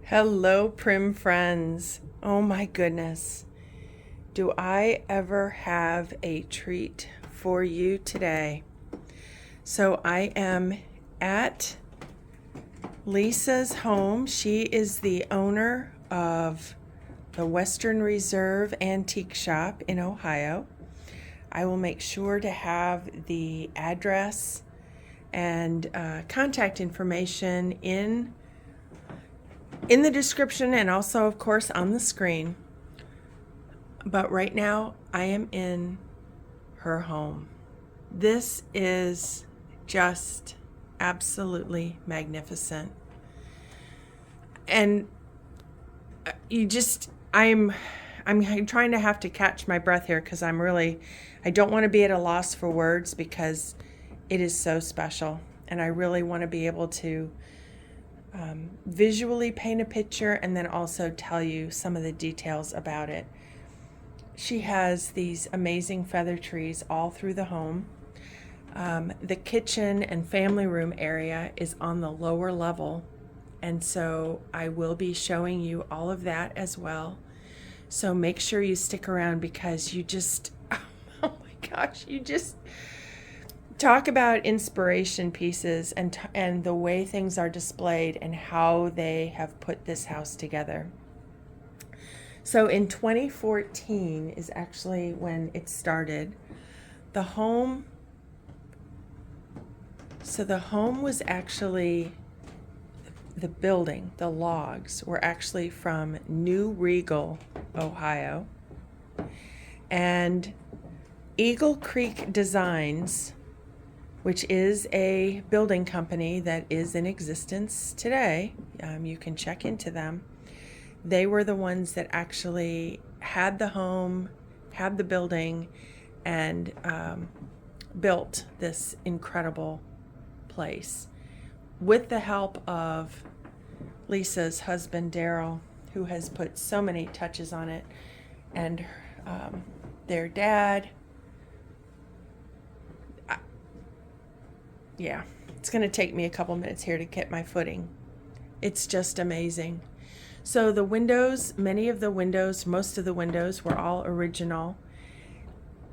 Hello, Prim friends. Oh my goodness. Do I ever have a treat for you today? So I am at Leisa's home. She is the owner of the Western Reserve Antique Shop in Ohio. I will make sure to have the address and contact information in the description and also, of course, on the screen. But right now, I am in her home. This is just absolutely magnificent. And I'm trying to have to catch my breath here because I don't want to be at a loss for words because it is so special. And I really want to be able to visually paint a picture and then also tell you some of the details about it. She has these amazing feather trees all through the home. The kitchen and family room area is on the lower level, and so I will be showing you all of that as well. So make sure you stick around because oh my gosh, you just talk about inspiration pieces and the way things are displayed and how they have put this house together. So in 2014 is actually when it started. The home was actually, the building, the logs were actually from New Regal, Ohio. And Eagle Creek Designs, which is a building company that is in existence today. You can check into them. They were the ones that actually had the home, had the building, and built this incredible place with the help of Leisa's husband, Daryl, who has put so many touches on it, and their dad. Yeah, it's going to take me a couple minutes here to get my footing. It's just amazing. So the windows, most of the windows were all original,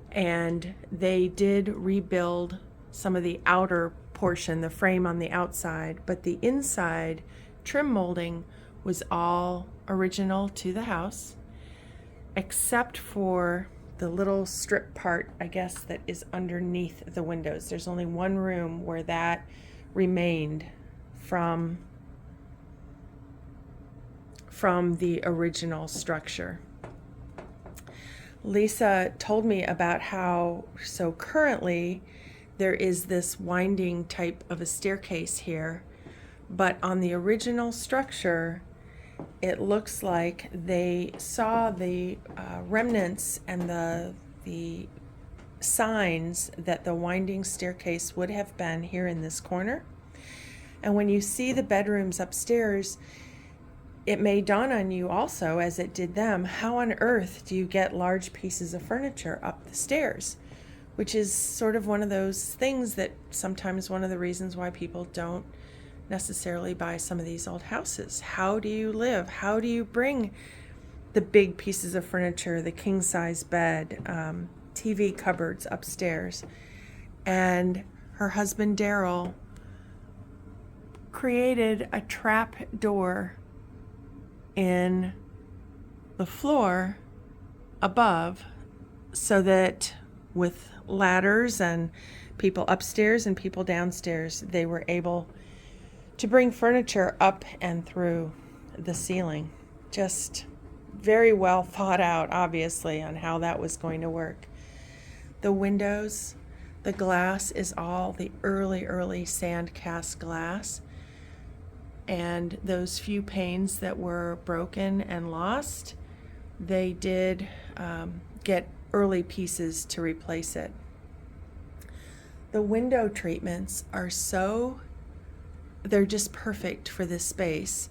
and they did rebuild some of the outer portion, the frame on the outside, but the inside trim molding was all original to the house, except for the little strip part, I guess, that is underneath the windows. There's only one room where that remained from the original structure. Leisa told me about how, so currently there is this winding type of a staircase here, but on the original structure, it looks like they saw the remnants and the signs that the winding staircase would have been here in this corner. And when you see the bedrooms upstairs, it may dawn on you also, as it did them, how on earth do you get large pieces of furniture up the stairs? Which is sort of one of those things that sometimes one of the reasons why people don't necessarily buy some of these old houses. How do you live? How do you bring the big pieces of furniture, the king size bed, TV cupboards upstairs? And her husband Daryl created a trap door in the floor above so that with ladders and people upstairs and people downstairs, they were able to bring furniture up and through the ceiling. Just very well thought out, obviously, on how that was going to work. The windows, the glass is all the early sand cast glass. And those few panes that were broken and lost, they did get early pieces to replace it. The window treatments are they're just perfect for this space.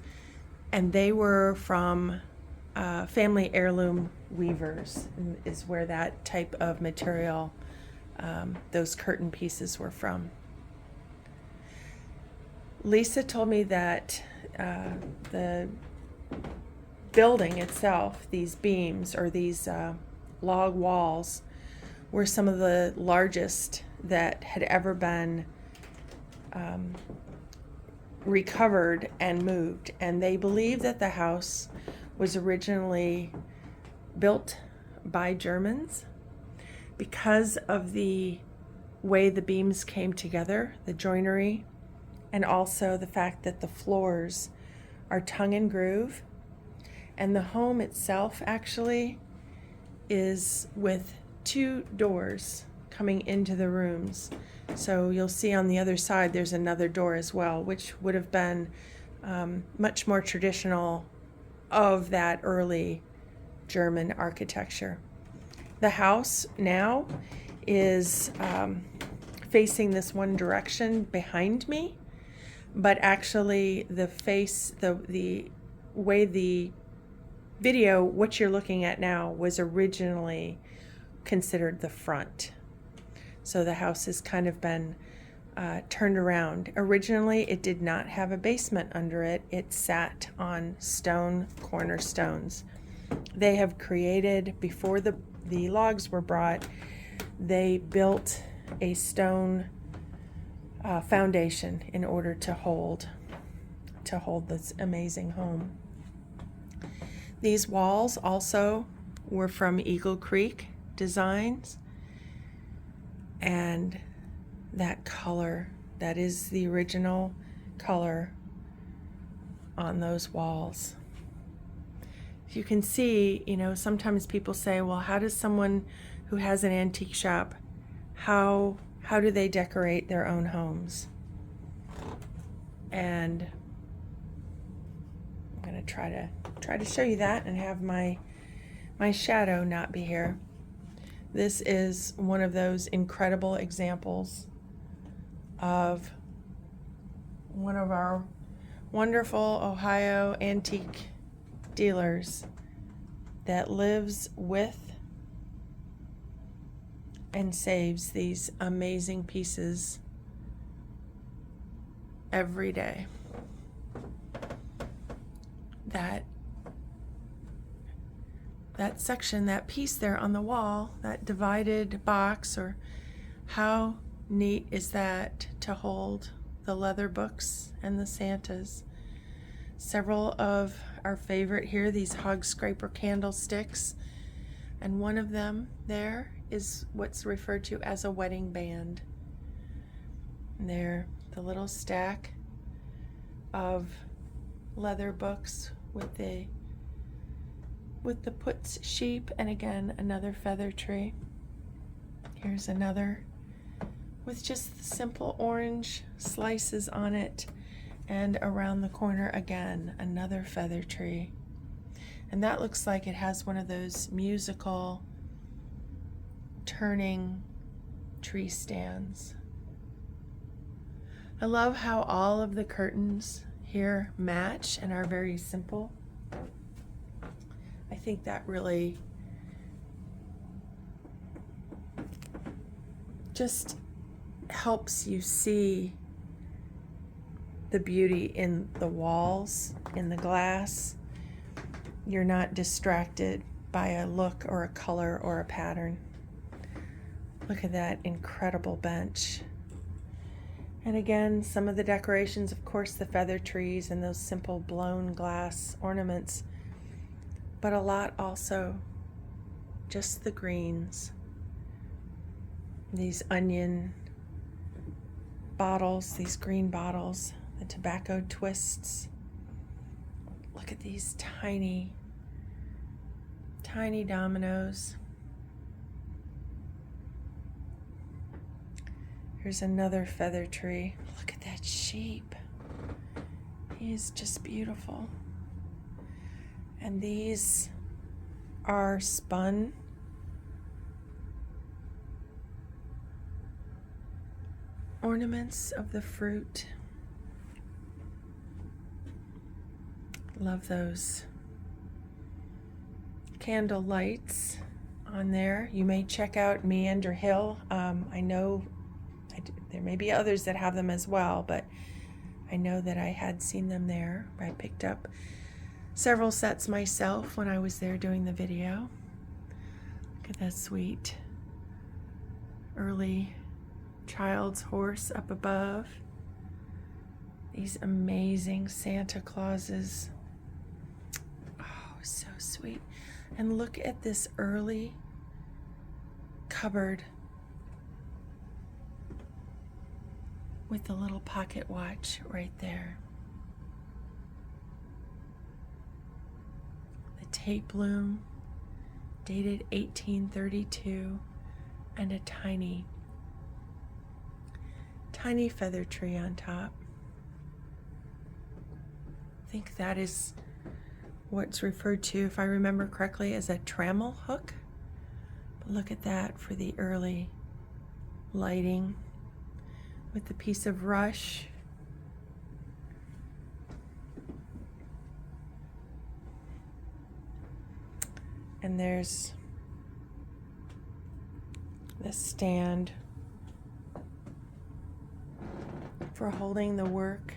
And they were from family heirloom weavers, is where that type of material, those curtain pieces were from. Leisa told me that the building itself, these beams or these log walls, were some of the largest that had ever been recovered and moved. And they believe that the house was originally built by Germans because of the way the beams came together, the joinery, and also the fact that the floors are tongue and groove. And the home itself actually is with 2 doors coming into the rooms. So you'll see on the other side there's another door as well, which would have been much more traditional of that early German architecture. The house now is facing this one direction behind me, but actually the way the video, what you're looking at now, was originally considered the front. So the house has kind of been turned around. Originally, it did not have a basement under it. It sat on stone cornerstones. They have created, before the logs were brought, they built a stone foundation in order to hold this amazing home. These walls also were from Eagle Creek Designs, and that color, that is the original color on those walls. You can see, sometimes people say, well, how does someone who has an antique shop, how do they decorate their own homes? And I'm going to try to show you that and have my shadow not be here. This is one of those incredible examples of one of our wonderful Ohio antique dealers that lives with and saves these amazing pieces every day. That section, that piece there on the wall, that divided box, or how neat is that to hold the leather books and the Santas. Several of our favorite here, these hog scraper candlesticks, and one of them there is what's referred to as a wedding band. And there, the little stack of leather books with the Putz sheep, and again another feather tree. Here's another with just the simple orange slices on it, and around the corner again another feather tree. And that looks like it has one of those musical turning tree stands. I love how all of the curtains here match and are very simple. I think that really just helps you see the beauty in the walls, in the glass. You're not distracted by a look or a color or a pattern. Look at that incredible bench. And again, some of the decorations, of course, the feather trees and those simple blown glass ornaments, but a lot also just the greens. These onion bottles, these green bottles, the tobacco twists. Look at these tiny, tiny dominoes. Here's another feather tree. Look at that sheep. He is just beautiful. And these are spun ornaments of the fruit. Love those candle lights on there. You may check out Meander Hill. I know there may be others that have them as well, but I know that I had seen them there. I picked up several sets myself when I was there doing the video. Look at that sweet early child's horse up above. These amazing Santa Clauses. Oh, so sweet. And look at this early cupboard with the little pocket watch right there. The tape loom, dated 1832, and a tiny feather tree on top. I think that is what's referred to, if I remember correctly, as a trammel hook. But look at that for the early lighting with the piece of rush. And there's the stand for holding the work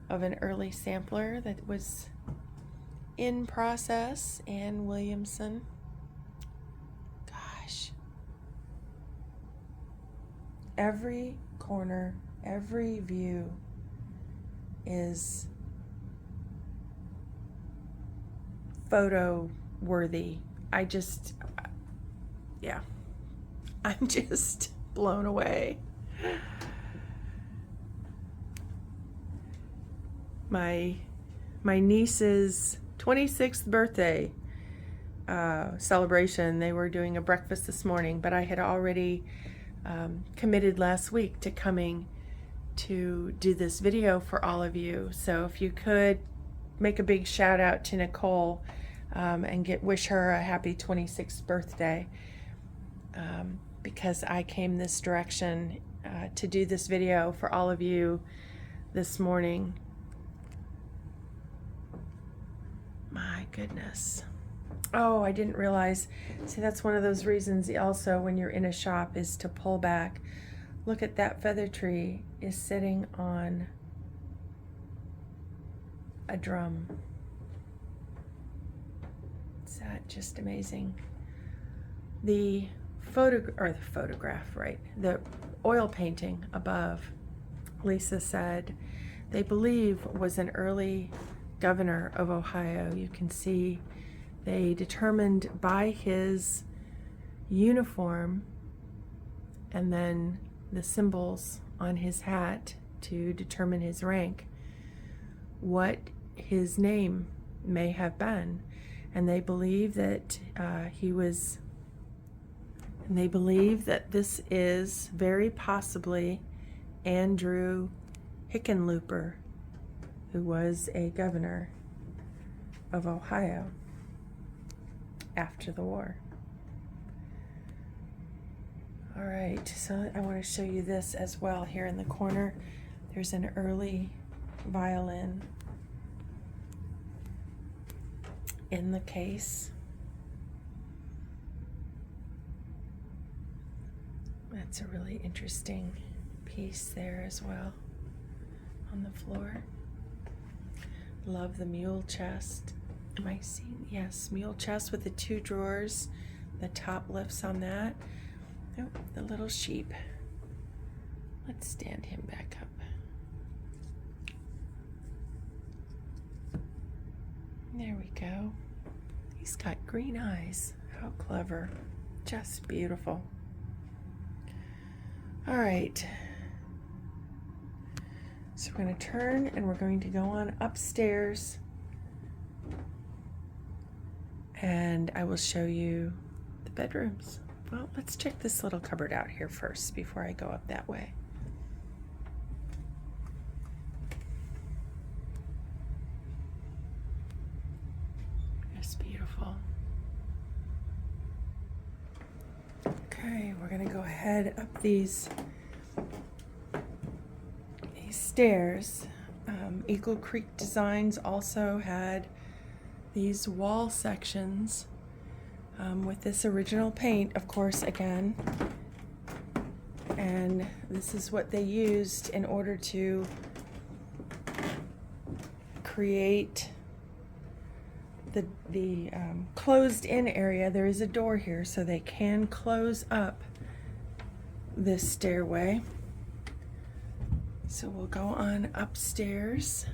of an early sampler that was in process, Ann Williamson. Gosh. Every corner, every view is photo worthy. I'm just blown away. My niece's 26th birthday celebration, they were doing a breakfast this morning, but I had already committed last week to coming to do this video for all of you. So if you could make a big shout out to Nicole and wish her a happy 26th birthday, because I came this direction to do this video for all of you this morning. My goodness. Oh, I didn't realize. See, that's one of those reasons also when you're in a shop is to pull back. Look at that feather tree is sitting on a drum. Is that just amazing? The photograph, right? The oil painting above, Leisa said, they believe was an early governor of Ohio. You can see they determined by his uniform and then the symbols on his hat to determine his rank what his name may have been. And they believe that they believe that this is very possibly Andrew Hickenlooper, who was a governor of Ohio after the war. All right, so I want to show you this as well. Here in the corner, there's an early violin in the case. That's a really interesting piece there as well on the floor. Love the mule chest. Am I seeing? Yes, mule chest with the 2 drawers. The top lifts on that. Oh, the little sheep. Let's stand him back up. There we go. He's got green eyes. How clever. Just beautiful. All right. So we're going to turn and we're going to go on upstairs and I will show you the bedrooms. Well, let's check this little cupboard out here first before I go up that way. It's beautiful. Okay, we're going to go ahead up these stairs. Eagle Creek Designs also had these wall sections with this original paint, of course, again. And this is what they used in order to create the closed in area, there is a door here, so they can close up this stairway. So we'll go on upstairs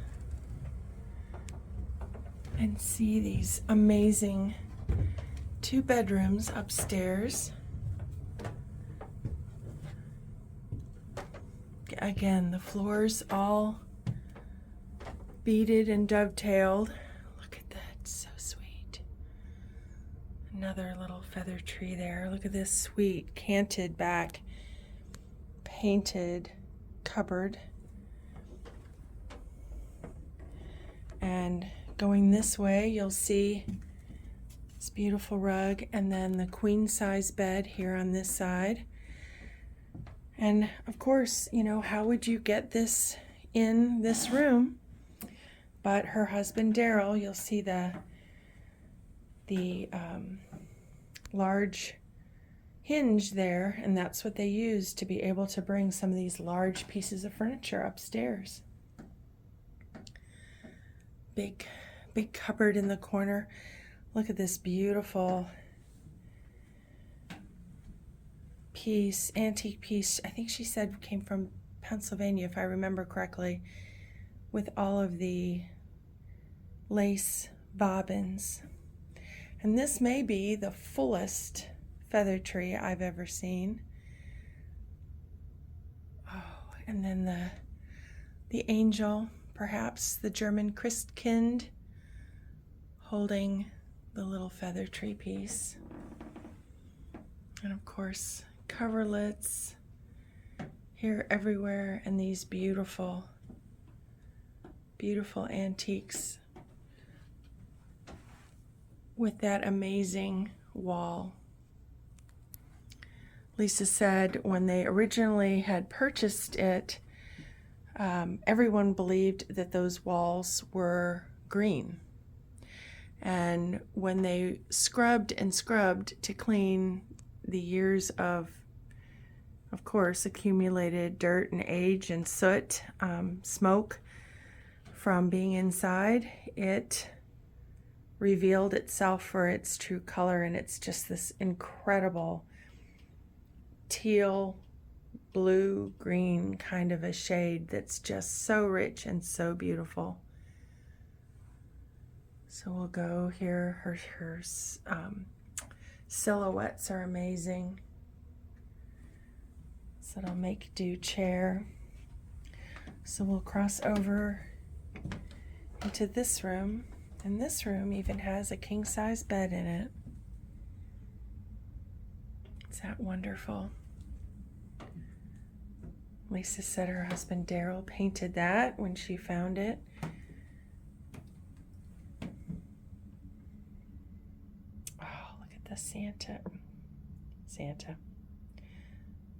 and see these amazing 2 bedrooms upstairs. Again, the floors all beaded and dovetailed. Look at that, so sweet. Another little feather tree there. Look at this sweet canted back painted cupboard. And going this way, you'll see this beautiful rug, and then the queen size bed here on this side. And of course, you know, how would you get this in this room? But her husband Daryl, you'll see the large hinge there, and that's what they used to be able to bring some of these large pieces of furniture upstairs. Big cupboard in the corner. Look at this beautiful piece, antique piece. I think she said came from Pennsylvania, if I remember correctly, with all of the lace bobbins. And this may be the fullest feather tree I've ever seen. Oh, and then the angel, perhaps the German Christkind, holding the little feather tree piece. And of course, coverlets here everywhere, and these beautiful, beautiful antiques with that amazing wall. Leisa said when they originally had purchased it, everyone believed that those walls were green. And when they scrubbed and scrubbed to clean the years of course, accumulated dirt and age and soot, smoke from being inside, it revealed itself for its true color, and it's just this incredible teal, blue, green kind of a shade that's just so rich and so beautiful. So we'll go here. Her silhouettes are amazing. This little make-do chair. So we'll cross over into this room, and this room even has a king-size bed in it. Is that wonderful? Leisa said her husband Daryl painted that when she found it. Oh, look at the Santa.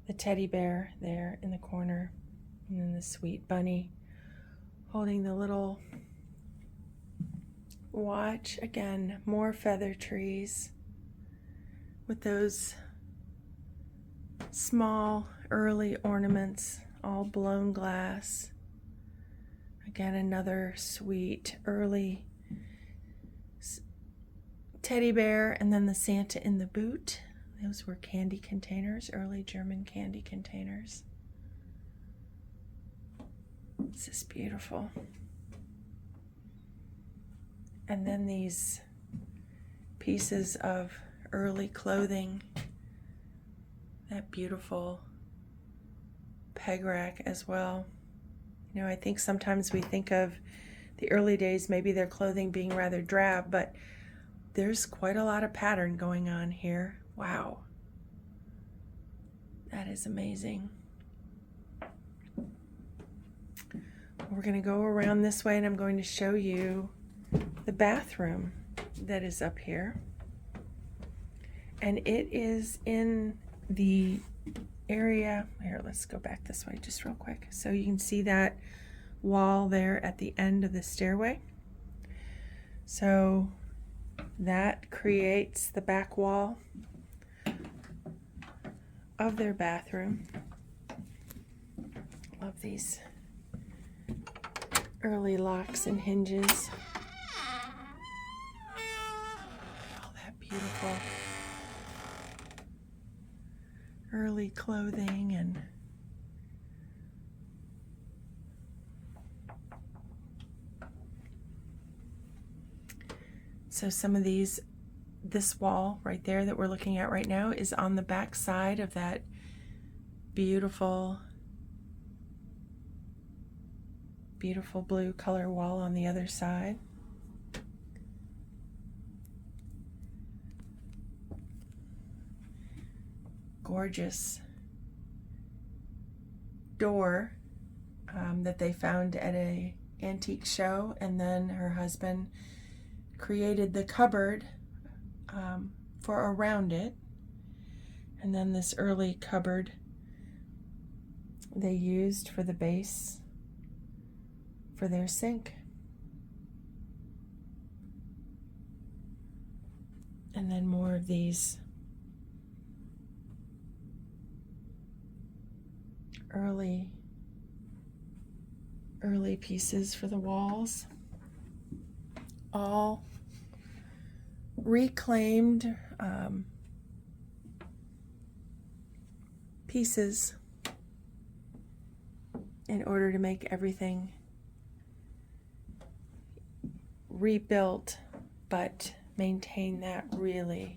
The teddy bear there in the corner, and then the sweet bunny holding the little watch. Again, more feather trees with those small early ornaments, all blown glass. Again, another sweet early teddy bear, and then the Santa in the boot. Those were candy containers, early German candy containers. This is beautiful. And then these pieces of early clothing, that beautiful peg rack as well. You know, I think sometimes we think of the early days, maybe their clothing being rather drab, but there's quite a lot of pattern going on here. Wow. That is amazing. We're going to go around this way, and I'm going to show you the bathroom that is up here. And it is in the area, here, let's go back this way just real quick. So you can see that wall there at the end of the stairway. So that creates the back wall of their bathroom. Love these early locks and hinges. early clothing and so some of this wall right there that we're looking at right now is on the back side of that beautiful blue color wall on the other side. Gorgeous door that they found at a antique show, and then her husband created the cupboard for around it, and then this early cupboard they used for the base for their sink. And then more of these early pieces for the walls, all reclaimed pieces in order to make everything rebuilt, but maintain that really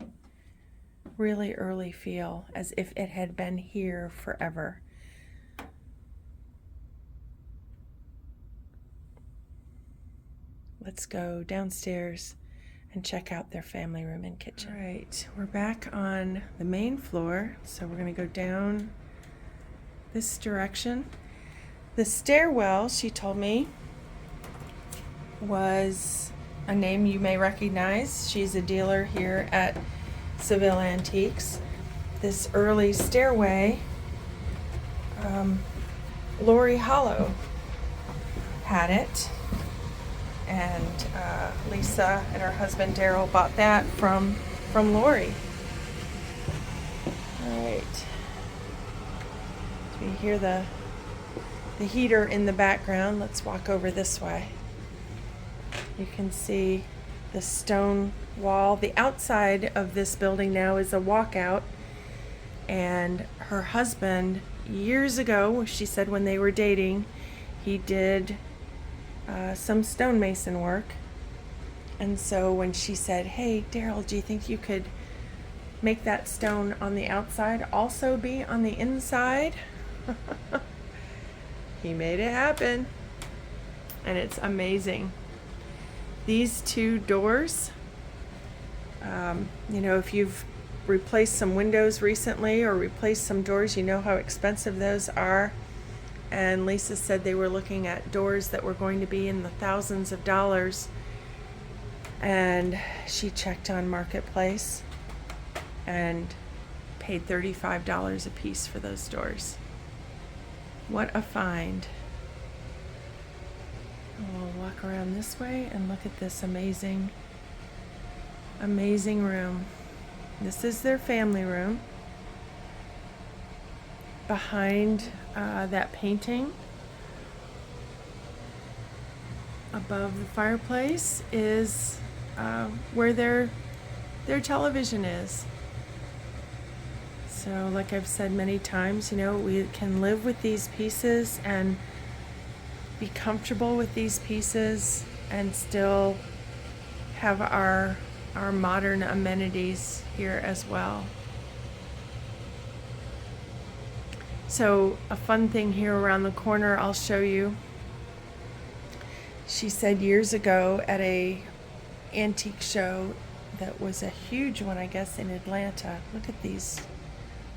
early feel, as if it had been here forever. Let's go downstairs and check out their family room and kitchen. All right, we're back on the main floor, so we're going to go down this direction. The stairwell, she told me, was a name you may recognize. She's a dealer here at Seville Antiques. This early stairway, Lori Hollow had it, and Leisa and her husband Daryl bought that from Lori. All right, so you hear the heater in the background. Let's walk over this way. You can see the stone wall. The outside of this building now is a walkout, and her husband, years ago, she said when they were dating, he did some stonemason work. And so when she said, "Hey Daryl, do you think you could make that stone on the outside also be on the inside?" He made it happen, and it's amazing. These two doors, if you've replaced some windows recently or replaced some doors, you know how expensive those are. And Leisa said they were looking at doors that were going to be in the thousands of dollars. And she checked on Marketplace and paid $35 a piece for those doors. What a find. We'll walk around this way and look at this amazing room. This is their family room. Behind that painting above the fireplace is where their television is. So like I've said many times, we can live with these pieces and be comfortable with these pieces and still have our modern amenities here as well. So a fun thing here around the corner I'll show you. She said years ago at a antique show that was a huge one, I guess, in Atlanta. Look at these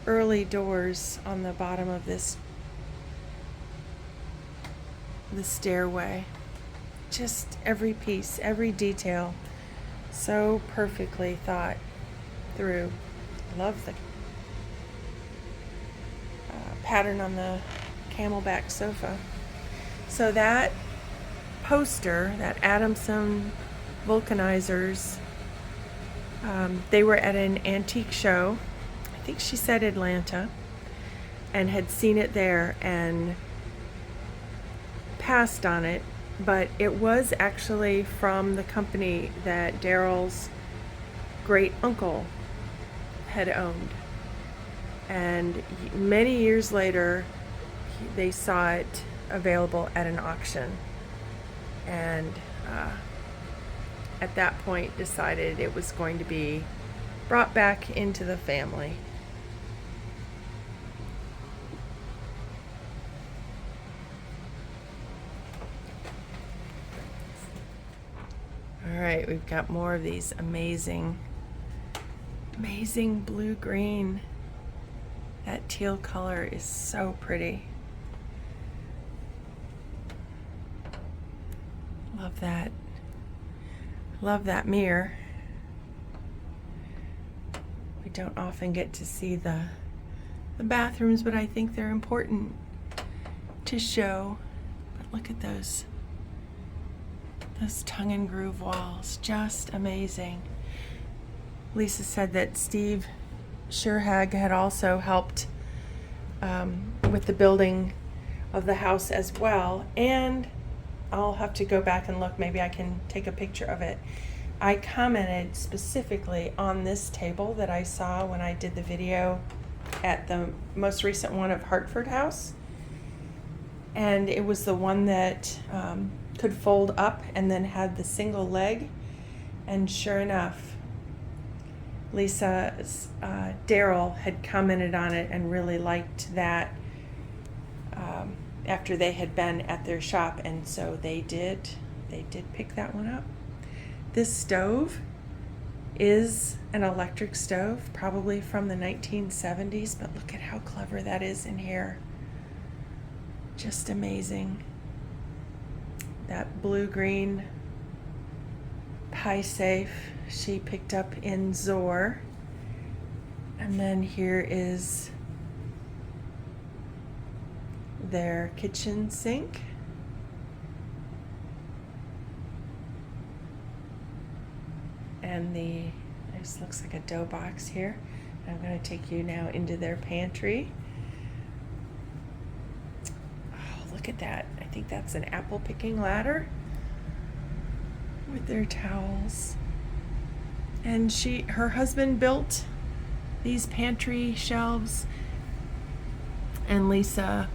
early doors on the bottom of the stairway. Just every piece, every detail, so perfectly thought through. Love the pattern on the camelback sofa. So that poster, that Adamson vulcanizers, they were at an antique show, I think she said Atlanta, and had seen it there and passed on it, but it was actually from the company that Daryl's great uncle had owned. And many years later, they saw it available at an auction, and at that point decided it was going to be brought back into the family. All right, we've got more of these amazing blue-green. That teal color is so pretty. Love that. Love that mirror. We don't often get to see the bathrooms, but I think they're important to show. But look at those tongue and groove walls, just amazing. Leisa said that Steve Sherhag had also helped with the building of the house as well, and I'll have to go back and look. Maybe I can take a picture of it. I commented specifically on this table that I saw when I did the video at the most recent one of Hartford House, and it was the one that could fold up and then had the single leg. And sure enough, Leisa, Daryl had commented on it and really liked that after they had been at their shop, and so they did pick that one up. This stove is an electric stove, probably from the 1970s, but look at how clever that is in here. Just amazing. That blue-green pie safe she picked up in Zor. And then here is their kitchen sink. And this looks like a dough box here. I'm going to take you now into their pantry. Oh, look at that. I think that's an apple picking ladder with their towels. And her husband built these pantry shelves, and Leisa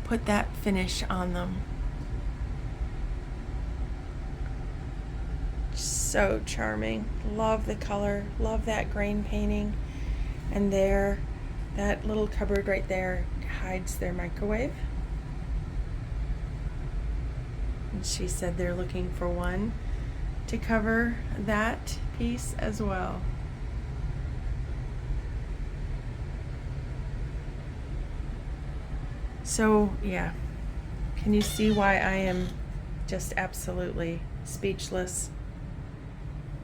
put that finish on them. So charming. Love the color, love that grain painting. And there, that little cupboard right there hides their microwave. And she said they're looking for one to cover that piece as well. So yeah, can you see why I am just absolutely speechless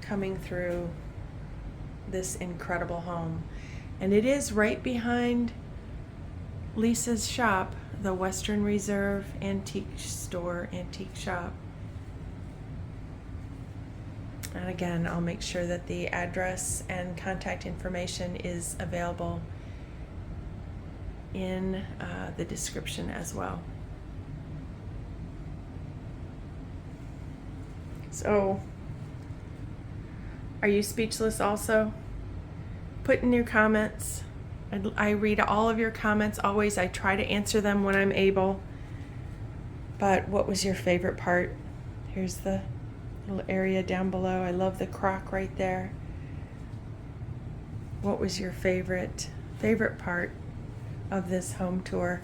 coming through this incredible home? And it is right behind Leisa's shop, the Western Reserve Antique Shop. And again, I'll make sure that the address and contact information is available in the description as well. So, are you speechless also? Put in your comments. I read all of your comments always. I try to answer them when I'm able. But what was your favorite part? Here's the little area down below. I love the crock right there. What was your favorite part of this home tour?